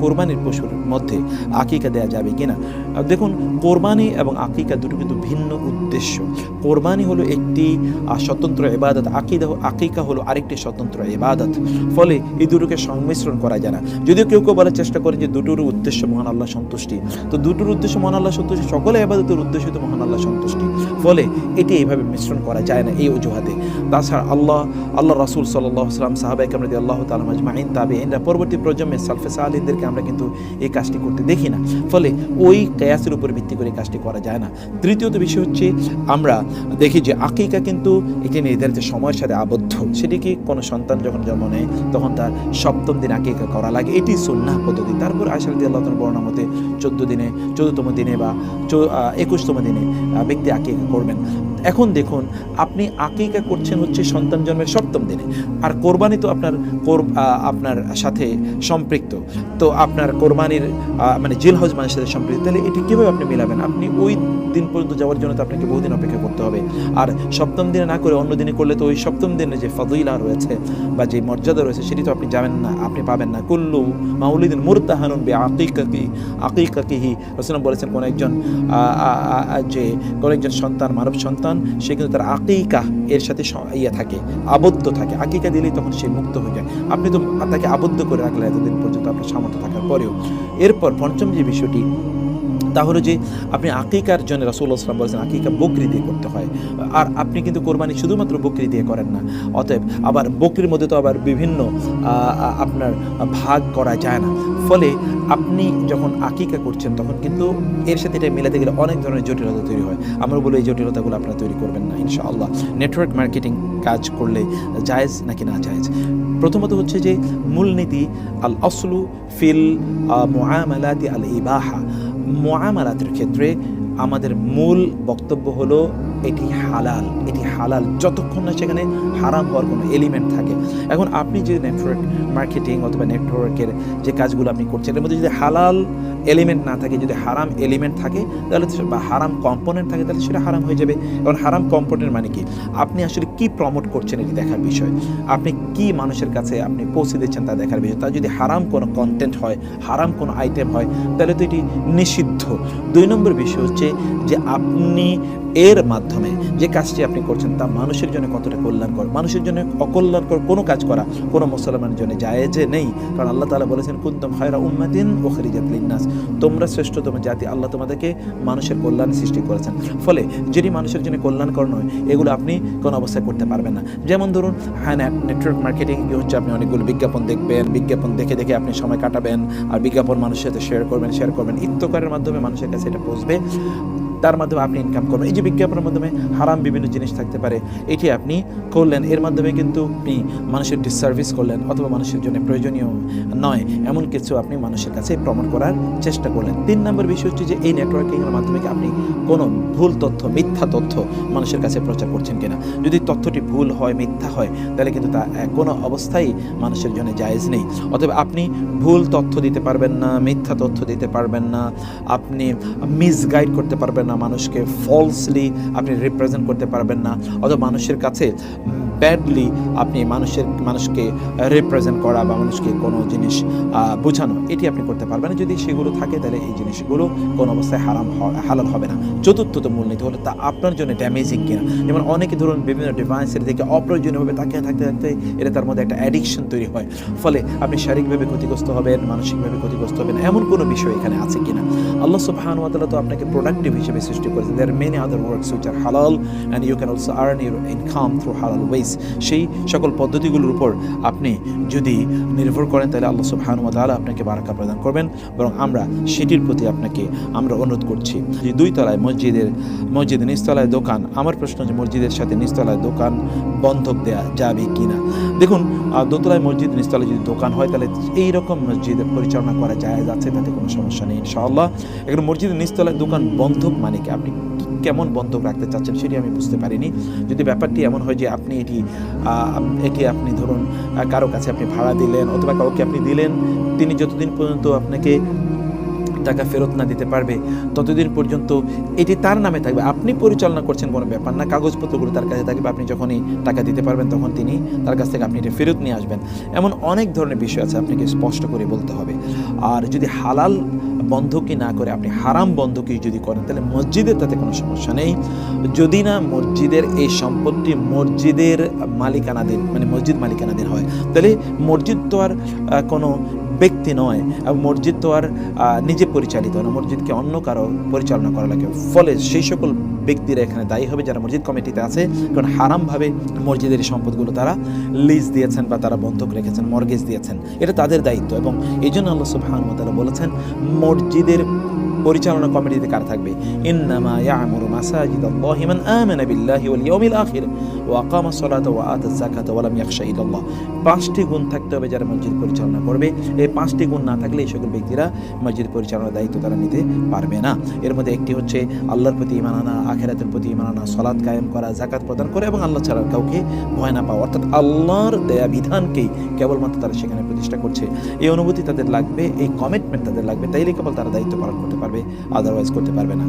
কোরবানির পশুর মধ্যে আকিকা দেওয়া যাবে কিনা। দেখুন, কোরবানি এবং আকিকা দুটো কিন্তু ভিন্ন উদ্দেশ্য। কোরবানি হলো একটি স্বতন্ত্র ইবাদত, আকিকা হলো আরেকটি স্বতন্ত্র ইবাদত। ফলে এই দুটোকে সংমিশ্রণ করা যায় না। যদিও কেউ কেউ বলার চেষ্টা করেন যে দুটোর উদ্দেশ্য মহান আল্লাহ সন্তুষ্টি, তো দুটোর উদ্দেশ্য মহান আল্লাহ সন্তুষ্টি, সকল ইবাদতের উদ্দেশ্য তো মহান আল্লাহ সন্তুষ্টি। ফলে এটি এইভাবে মিশ্রণ করা যায় না এই অজুহাতে। তাছাড়া আল্লাহ রাসূল সাল্লাল্লাহু আলাইহি ওয়াসাল্লাম, সাহাবায়ে কেরাম রাদিয়াল্লাহু তাআলা আজমাইন, তাবেঈনরা, পরবর্তী প্রজন্মের সালফে সালেহিনদেরকে আমরা কিন্তু এই কাজটি করতে দেখি না। ফলে ওই কিয়াসের উপর ভিত্তি করে এই কাজটি করা যায় না। তৃতীয়ত বিষয় হচ্ছে, আমরা দেখি যে আকিকা কিন্তু একটি নির্ধারিত সময়ের সাথে আবদ্ধ। সেটি কি, কোনো সন্তান যখন জন্ম নেয় তখন তার 7ম দিন আকিকা করা লাগে, এটি সুন্নাহ পদ্ধতি। তারপর আয়েশা রাদিয়াল্লাহু তাআলা বর্ণনা মতে 14তম দিনে বা 21তম দিনে ব্যক্তি আকিকা করবেন। এখন দেখুন, আপনি আকিকা করছেন হচ্ছে সন্তান জন্মের 7ম দিনে, আর কোরবানি তো আপনার সাথে সম্পৃক্ত। তো আপনার কোরবানির মানে জিলহজ মাসের সাথে সম্পৃক্ত, তাহলে এটি কীভাবে আপনি মিলাবেন? আপনি ওই দিন পর্যন্ত যাওয়ার জন্য তো আপনাকে বহুদিন অপেক্ষা করতে হবে। আর 7ম দিনে না করে অন্য দিনে করলে তো ওই 7ম দিনে যে ফজিলা রয়েছে বা যে মর্যাদা রয়েছে সেটি তো আপনি যাবেন না, আপনি পাবেন না। কুল্লু মাউলিদিন মুরতাহানুন বিআকিকাতিহি, রাসূলুল্লাহ বলেছেন, কোন একজন সন্তান, মানব সন্তান, সে কিন্তু তার আকিকা এর সাথে থাকে, আবদ্ধ থাকে। আকিকা দিলেই তখন সে মুক্ত হয়ে যায়। আপনি তো তাকে আবদ্ধ করে রাখলেন এতদিন পর্যন্ত আপনার সামর্থ্য থাকার পরেও। এরপর পঞ্চম যে বিষয়টি, তা হলো যে আপনি আকিকার জন্য রাসূলুল্লাহ সাল্লাল্লাহু আলাইহি ওয়াসাল্লাম বলেছেন আকিকা বকরি দিয়ে করতে হয়। আর আপনি কিন্তু কোরবানি শুধুমাত্র বকরি দিয়ে করেন না। অতএব আবার বকরির মধ্যে তো আবার বিভিন্ন আপনার ভাগ করা যায় না। ফলে আপনি যখন আকিকা করছেন তখন কিন্তু এর সাথে এটা মিলাতে গেলে অনেক ধরনের জটিলতা তৈরি হয়। আমরা বলি এই জটিলতাগুলো আপনারা তৈরি করবেন না ইনশাআল্লাহ। নেটওয়ার্ক মার্কেটিং কাজ করলে জায়েজ নাকি না জায়েজ? প্রথমত হচ্ছে যে মূলনীতি আল আসলু ফিল মুআমালাতি আল ইবাহা। মুআমালাতের ক্ষেত্রে আমাদের মূল বক্তব্য হলো এটি হালাল যতক্ষণ না সেখানে হারাম হওয়ার কোনো এলিমেন্ট থাকে। এখন আপনি যে নেটওয়ার্ক মার্কেটিং অথবা নেটওয়ার্কের যে কাজগুলো আপনি করছেন, এর মধ্যে যদি হালাল এলিমেন্ট না থাকে, যদি হারাম এলিমেন্ট থাকে তাহলে বা হারাম কম্পোনেন্ট থাকে, তাহলে সেটা হারাম হয়ে যাবে। কারণ হারাম কম্পোনেন্ট মানে কি, আপনি আসলে কি প্রমোট করছেন এটি দেখার বিষয়, আপনি কি মানুষের কাছে আপনি পৌঁছে দিচ্ছেন তা দেখার বিষয়। তা যদি হারাম কোনো কন্টেন্ট হয়, হারাম কোনো আইটেম হয়, তাহলে তো এটি নিষিদ্ধ। 2 নম্বর বিষয় হচ্ছে যে আপনি এর মাধ্যমে যে কাজটি আপনি করছেন তা মানুষের জন্য কতটা কল্যাণকর। মানুষের জন্য অকল্যাণকর কোনো কাজ করা কোনো মুসলমানের জন্য জায়েজ নেই। কারণ আল্লাহ তাআলা বলেছেন, কুনতুম খায়রা উম্মাতিন উখরিজাত লিন-নাস, তোমরা শ্রেষ্ঠতম জাতি, আল্লাহ তোমাদেরকে মানুষের কল্যাণ সৃষ্টি করেছেন। ফলে যেটি মানুষের জন্য কল্যাণকর নয় এগুলো আপনি কোনো অবস্থায় করতে পারবেন না। যেমন ধরুন, হ্যাঁ, নেটওয়ার্ক মার্কেটিং কি হচ্ছে, আপনি অনেকগুলো বিজ্ঞাপন দেখবেন, বিজ্ঞাপন দেখে দেখে আপনি সময় কাটাবেন, আর বিজ্ঞাপন মানুষের সাথে শেয়ার করবেন, ইত্তকারের মাধ্যমে মানুষের কাছে এটা পৌঁছবে, তার মাধ্যমে আপনি ইনকাম করবেন। এই যে বিজ্ঞাপনের মাধ্যমে হারাম বিভিন্ন জিনিস থাকতে পারে, এটি আপনি করলেন, এর মাধ্যমে কিন্তু আপনি মানুষের ডিসসার্ভিস করলেন অথবা মানুষের জন্য প্রয়োজনীয় নয় এমন কিছু আপনি মানুষের কাছে প্রমোট করার চেষ্টা করলেন। 3 নম্বর বিষয় হচ্ছে যে এই নেটওয়ার্কিংয়ের মাধ্যমে কি আপনি কোনো ভুল তথ্য, মিথ্যা তথ্য মানুষের কাছে প্রচার করছেন কিনা। যদি তথ্যটি ভুল হয়, মিথ্যা হয়, তাহলে কিন্তু তা কোনো অবস্থায় মানুষের জন্য জায়েজ নেই। অথবা আপনি ভুল তথ্য দিতে পারবেন না, মিথ্যা তথ্য দিতে পারবেন না, আপনি মিসগাইড করতে পারবেন না, মানুষকে ফলসলি আপনি রিপ্রেজেন্ট করতে পারবেন না, অথবা মানুষের কাছে ব্যাডলি আপনি মানুষকে রিপ্রেজেন্ট করা বা মানুষকে কোনো জিনিস বোঝানো, এটি আপনি করতে পারবেন না। যদি সেগুলো থাকে তাহলে এই জিনিসগুলো কোনো অবস্থায় হালাল হবে না। চতুর্থত মূলনীতি হলো তা আপনার জন্য ড্যামেজিং কিনা। যেমন অনেকে ধরুন বিভিন্ন ডিভাইসের দিকে অপ্রয়োজনীয়ভাবে তাকিয়ে থাকতে এটা তার মধ্যে একটা অ্যাডিকশন তৈরি হয়, ফলে আপনি শারীরিকভাবে ক্ষতিগ্রস্ত হবেন, মানসিকভাবে ক্ষতিগ্রস্ত হবেন, এমন কোনো বিষয় এখানে আছে কিনা। আল্লাহ সুবহানাহু ওয়া তাআলা তো আপনাকে প্রোডাক্টিভ হিসেবে সৃষ্টি করেছেন। There are many other works which are halal and you can also earn your income through halal ways. সেই সকল পদ্ধতিগুলোর উপর আপনি যদি নির্ভর করেন তাহলে আল্লাহ সুবহানাহু ওয়া তাআলা আপনাকে বারাকা প্রদান করবেন। বরং আমরা সেটির প্রতি আমরা অনুরোধ করছি। যে 2 তলায় মসজিদের নিচতলায় দোকান, আমার প্রশ্ন যে মসজিদের সাথে নিচতলায় দোকান বন্ধক দেয়া যাবে কিনা। দেখুন, 2 তলায় মসজিদ, নিচতলায় যদি দোকান হয় তাহলে এইরকম মসজিদের পরিচালনা করা জায়েজ আছে, তাতে কোনো সমস্যা নেই ইনশাআল্লাহ। এখন মসজিদের নিচতলায় দোকান বন্ধক মানে কি, আপনি কেমন বন্ধক রাখতে চাচ্ছেন সেটি আমি বুঝতে পারিনি। যদি ব্যাপারটি এমন হয় যে আপনি এটি আপনি ধরুন কারো কাছে আপনি ভাড়া দিলেন অথবা কাউকে আপনি দিলেন, তিনি যতদিন পর্যন্ত আপনাকে টাকা ফেরত না দিতে পারবে ততদিন পর্যন্ত এটি তার নামে থাকবে। আপনি পরিচালনা করছেন কোনো ব্যাপার না, কাগজপত্রগুলো তার কাছে থাকবে। আপনি যখনই টাকা দিতে পারবেন তখন তিনি তার কাছ থেকে আপনি এটা ফেরত নিয়ে আসবেন। এমন অনেক ধরনের বিষয় আছে, আপনাকে স্পষ্ট করে বলতে হবে। আর যদি হালাল বন্ধকি না করে আপনি হারাম বন্ধকি যদি করেন তাহলে মসজিদের তাতে কোনো সমস্যা নেই, যদি না মসজিদের এই সম্পত্তি মসজিদের মালিকানাধীন, মানে মসজিদ মালিকানাধীন হয়। তাহলে মসজিদ তো আর কোনো ব্যক্তি নয়, মসজিদ তো আর নিজে পরিচালিত না, মসজিদকে অন্য কারো পরিচালনা করা লাগে। ফলে সেই সকল ব্যক্তিরা এখানে দায়ী হবে যারা মসজিদ কমিটিতে আছে, কারণ হারামভাবে মসজিদের এই সম্পদগুলো তারা লিজ দিয়েছেন বা তারা বন্ধক রেখেছেন, মর্গেজ দিয়েছেন, এটা তাদের দায়িত্ব। এবং এই জন্য আল্লাহ সুবহানাহু ওয়া তাআলা বলেছেন মসজিদের পরিচালনা কমিটিতে কার থাকবে, ইন্নামা ইয়ামুরু মাসাজিদাল্লাহি মান আমানা বিল্লাহি ওয়াল ইয়াউমিল আখির ওয়া আকামাস সালাতা ওয়া আতাজ যাকাতা ওয়া লাম ইয়াখশা ইল্লাল্লাহ। 5টি গুণ থাকতে হবে যারা মসজিদ পরিচালনা করবে। এই 5টি গুণ না থাকলে এই সকল ব্যক্তিরা মসজিদ পরিচালনার দায়িত্ব তারা নিতে পারবে না। এর মধ্যে একটি হচ্ছে আল্লাহর প্রতি ঈমান আনা, আখিরাতের প্রতি ঈমান আনা, সালাত কায়েম করা, যাকাত প্রদান করা এবং আল্লাহ ছাড়া কাউকে ভয় না পাওয়া, অর্থাৎ আল্লাহর দেয়া বিধানকেই কেবলমাত্র তারা সেখানে প্রতিষ্ঠা করছে। এই অনুভূতি তাদের লাগবে, এই কমিটমেন্ট তাদের লাগবে, তাইলে কেবল তারা দায়িত্ব পালন করতে পারবে, আদারওয়াইজ করতে পারবে না।